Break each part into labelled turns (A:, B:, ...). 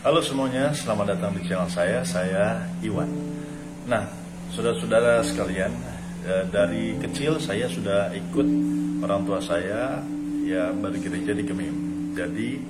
A: Halo semuanya, selamat datang di channel saya Iwan. Nah, saudara-saudara sekalian, dari kecil saya sudah ikut orang tua saya ya bergereja di Gemim. Jadi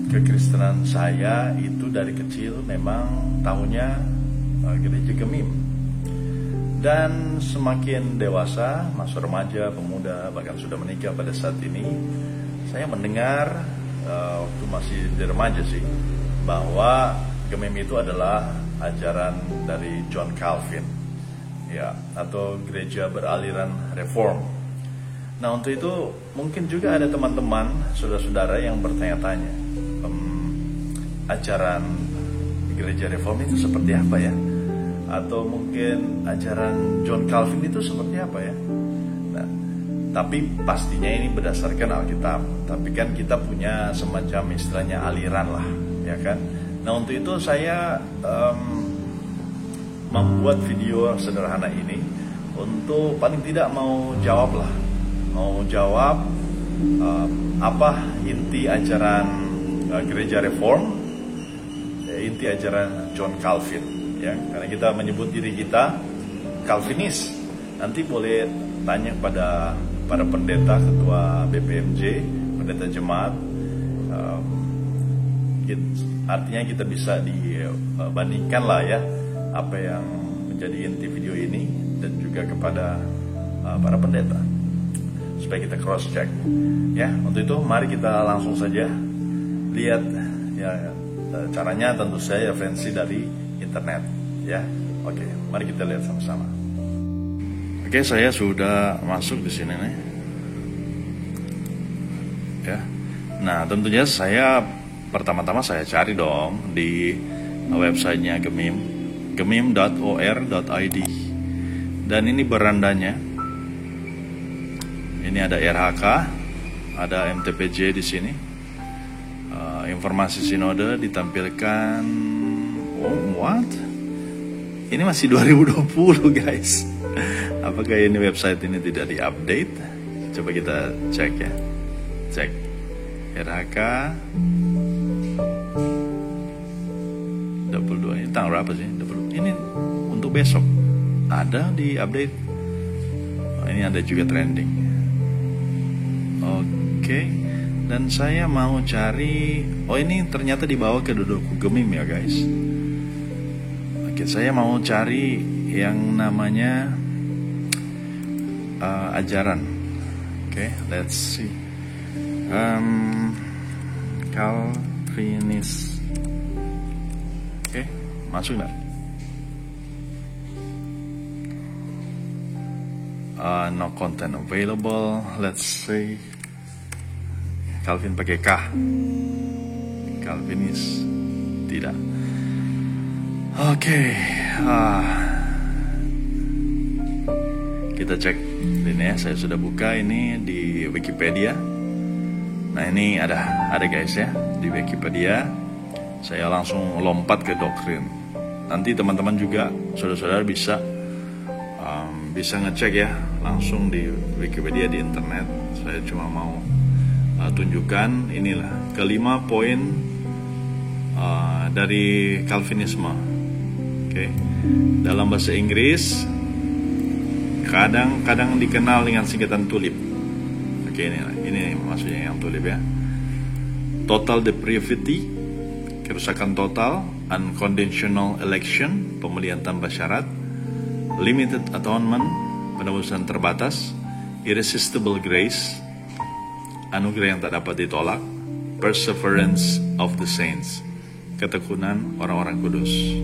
A: kekristenan saya itu dari kecil memang tahunya gereja Gemim. Dan semakin dewasa, masuk remaja, pemuda, bahkan sudah menikah pada saat ini, saya mendengar waktu masih di remaja sih, bahwa Gemim itu adalah ajaran dari John Calvin, ya, atau gereja beraliran reform. Nah, untuk itu mungkin juga ada teman-teman, saudara-saudara yang bertanya-tanya, ajaran gereja reform itu seperti apa ya? Atau mungkin ajaran John Calvin itu seperti apa ya? Nah, tapi pastinya ini berdasarkan Alkitab. Tapi kan kita punya semacam istilahnya aliran lah, ya kan? Nah, untuk itu saya membuat video sederhana ini untuk paling tidak mau jawab apa inti ajaran gereja reform, inti ajaran John Calvin, ya. Karena kita menyebut diri kita Calvinis. Nanti boleh tanya pada para pendeta, ketua BPMJ, pendeta jemaat. Artinya kita bisa dibandingkan lah ya apa yang menjadi inti video ini dan juga kepada para pendeta supaya kita cross check ya. Untuk itu mari kita langsung saja lihat ya, caranya tentu saja referensi dari internet ya. Oke, mari kita lihat sama-sama. Oke, saya sudah masuk di sini nih. Ya. Nah, tentunya saya pertama-tama saya cari dong di websitenya Gemim, gemim.or.id. Dan ini berandanya. Ini ada RHK, ada MTPJ di sini. Informasi sinode ditampilkan. Oh, what? Ini masih 2020, guys. Apakah ini website ini tidak diupdate? Coba kita cek ya. Cek RHK 22 ini tanggal berapa sih? 20. Ini untuk besok. Ada di update. Oh, ini ada juga trending. Oke. Dan saya mau cari. Oh, ini ternyata dibawa ke Dodoku Gemim ya, guys. Oke, saya mau cari yang namanya ajaran. Oke, let's see. Calvinis. Oke, masuk nggak? No content available. Let's see. Calvin pakai K. Calvinis tidak. Oke. Kita cek ini ya. Saya sudah buka ini di Wikipedia. Nah, ini ada guys ya di Wikipedia. Saya langsung lompat ke doktrin. Nanti teman-teman juga saudara-saudara bisa ngecek ya langsung di Wikipedia di internet. Saya cuma mau tunjukkan inilah kelima poin dari Calvinisme. Oke. Dalam bahasa Inggris kadang dikenal dengan singkatan TULIP. Oke, ini maksudnya yang TULIP ya. Total depravity, kerusakan total, unconditional election, pemilihan tanpa syarat, limited atonement, penebusan terbatas, irresistible grace, anugerah yang tak dapat ditolak, perseverance of the saints, ketekunan orang-orang kudus.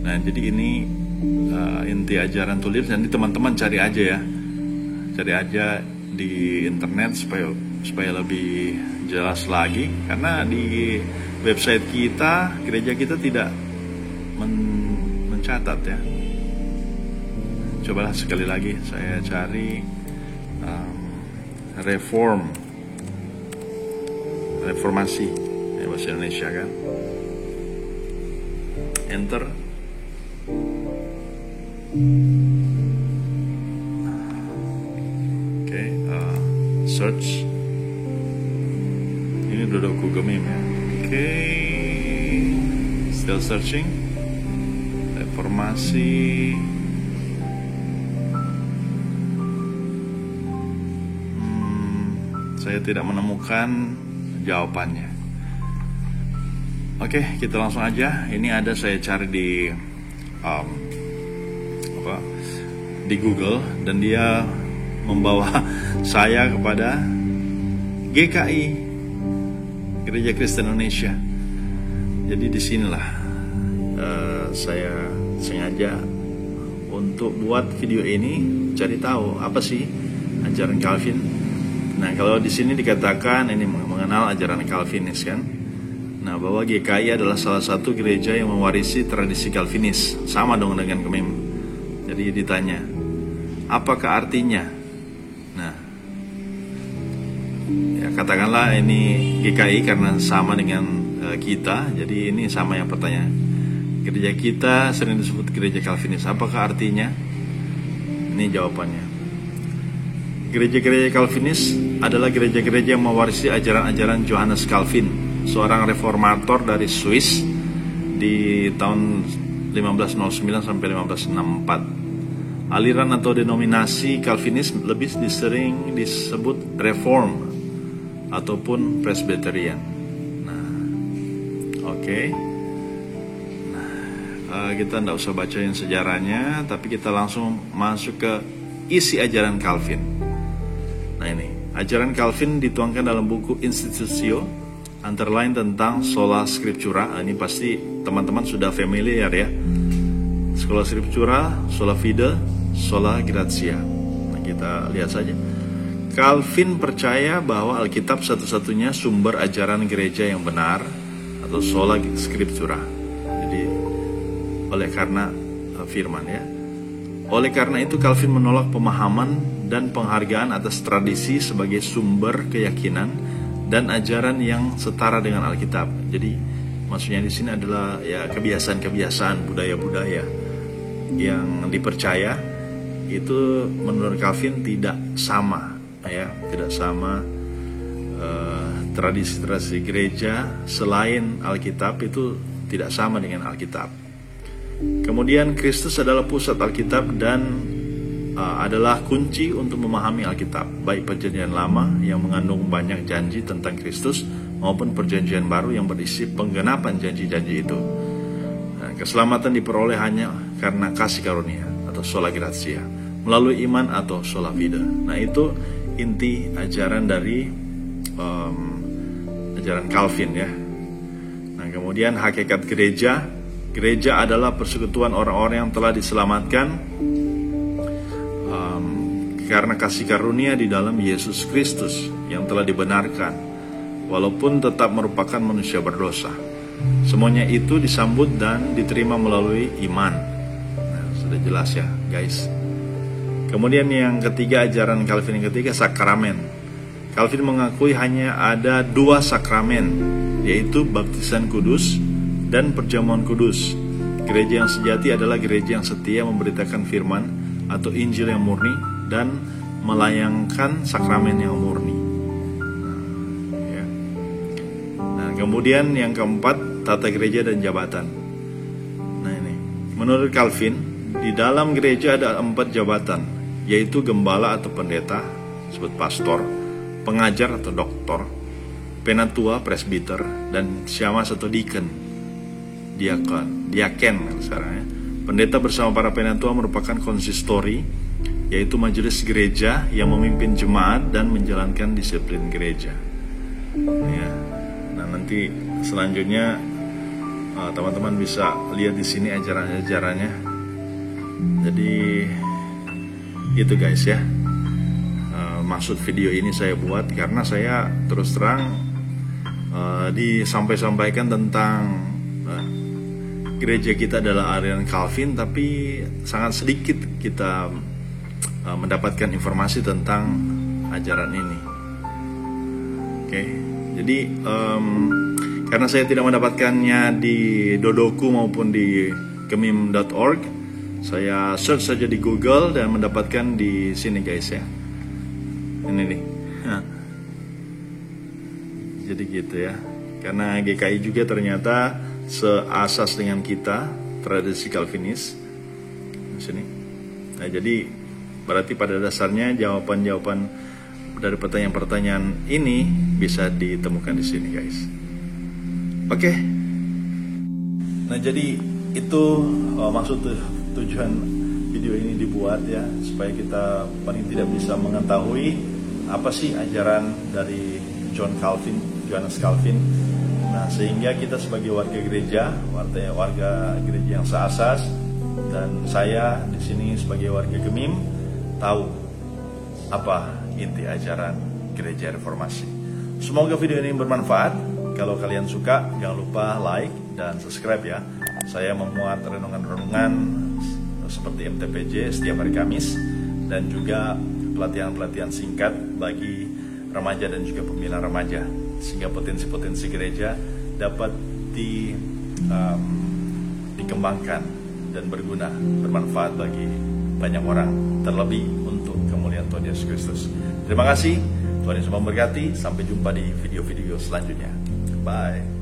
A: Nah, jadi ini inti ajaran TULIP. Nanti teman-teman cari aja di internet supaya lebih jelas lagi, karena di website kita, gereja kita tidak mencatat ya. Cobalah sekali lagi saya cari reformasi ya, bahasa Indonesia kan. Enter. Oke, search. Ini Dodoku Gemim ya. Oke. Still searching. Reformasi. Saya tidak menemukan jawabannya. Oke, kita langsung aja. Ini ada saya cari di Google, dan dia membawa saya kepada GKI, Gereja Kristen Indonesia. Jadi disinilah saya sengaja untuk buat video ini, cari tahu apa sih ajaran Calvin. Nah, kalau di sini dikatakan ini mengenal ajaran Calvinis kan. Nah, bahwa GKI adalah salah satu gereja yang mewarisi tradisi Calvinis, sama dong dengan Kemim. Jadi ditanya, apakah artinya? Nah, ya katakanlah ini GKI karena sama dengan kita, jadi ini sama yang pertanyaan. Gereja kita sering disebut gereja Calvinis, apakah artinya? Ini jawabannya. Gereja-gereja Calvinis adalah gereja-gereja yang mewarisi ajaran-ajaran Johannes Calvin, seorang reformator dari Swiss di tahun 1509 sampai 1564. Aliran atau denominasi Calvinis lebih sering disebut Reform ataupun Presbyterian. Nah, oke. Nah, kita tidak usah bacain sejarahnya, tapi kita langsung masuk ke isi ajaran Calvin. Nah, ini ajaran Calvin dituangkan dalam buku Institutio, antara lain tentang sola scriptura. Ini pasti teman-teman sudah familiar ya. Sola scriptura, sola fide, sola gratia. Nah, kita lihat saja. Calvin percaya bahwa Alkitab satu-satunya sumber ajaran gereja yang benar, atau sola scriptura. Jadi oleh karena firman ya. Oleh karena itu Calvin menolak pemahaman dan penghargaan atas tradisi sebagai sumber keyakinan dan ajaran yang setara dengan Alkitab. Jadi maksudnya di sini adalah ya kebiasaan-kebiasaan, budaya-budaya yang dipercaya itu menurut Calvin tidak sama, ya, tidak sama. Tradisi-tradisi gereja selain Alkitab itu tidak sama dengan Alkitab. Kemudian Kristus adalah pusat Alkitab dan adalah kunci untuk memahami Alkitab, baik perjanjian lama yang mengandung banyak janji tentang Kristus maupun perjanjian baru yang berisi penggenapan janji-janji itu. Nah, keselamatan diperoleh hanya karena kasih karunia atau sola gratia, melalui iman atau sola fide. Nah, itu inti ajaran dari ajaran Calvin ya. Nah, kemudian hakikat gereja. Gereja adalah persekutuan orang-orang yang telah diselamatkan karena kasih karunia di dalam Yesus Kristus yang telah dibenarkan, walaupun tetap merupakan manusia berdosa. Semuanya itu disambut dan diterima melalui iman. Nah, sudah jelas ya guys. Kemudian yang ketiga, ajaran Calvin yang ketiga, sakramen. Calvin mengakui hanya ada 2 sakramen, yaitu baptisan kudus dan perjamuan kudus. Gereja yang sejati adalah gereja yang setia memberitakan firman atau Injil yang murni dan melayangkan sakramen yang murni. Nah, kemudian yang keempat, tata gereja dan jabatan. Nah, ini menurut Calvin, di dalam gereja ada 4 jabatan, yaitu gembala atau pendeta, disebut pastor, pengajar atau doktor, penatua, presbiter, dan symas atau deacon, diaken sekarang ya. Pendeta bersama para penatua merupakan konsistori, yaitu majelis gereja yang memimpin jemaat dan menjalankan disiplin gereja. Ya. Nah, nanti selanjutnya teman-teman bisa lihat di sini ajaran-ajarannya. Jadi itu guys ya. Maksud video ini saya buat karena saya terus terang disampaikan tentang gereja kita adalah aliran Calvin, tapi sangat sedikit kita mendapatkan informasi tentang ajaran ini. Oke, jadi karena saya tidak mendapatkannya di Dodoku maupun di kemim.org, saya search saja di Google dan mendapatkan di sini guys ya. Ini nih. Jadi gitu ya. Karena GKI juga ternyata seasas dengan kita, tradisi Calvinis di sini. Nah, jadi berarti pada dasarnya jawaban-jawaban dari pertanyaan-pertanyaan ini bisa ditemukan di sini, guys. Oke. Nah, jadi itu maksud tujuan video ini dibuat ya, supaya kita paling tidak bisa mengetahui apa sih ajaran dari Johannes Calvin. Nah, sehingga kita sebagai warga gereja yang seasas, dan saya di sini sebagai warga Gemim tahu apa inti ajaran Gereja Reformasi. Semoga video ini bermanfaat. Kalau kalian suka, jangan lupa like dan subscribe ya. Saya memuat renungan-renungan seperti MTPJ setiap hari Kamis, dan juga pelatihan-pelatihan singkat bagi remaja dan juga pembina remaja, sehingga potensi-potensi gereja dapat dikembangkan dan berguna, bermanfaat bagi banyak orang, terlebih untuk kemuliaan Tuhan Yesus Kristus. Terima kasih, Tuhan Yesus memberkati. Sampai jumpa di video-video selanjutnya. Bye.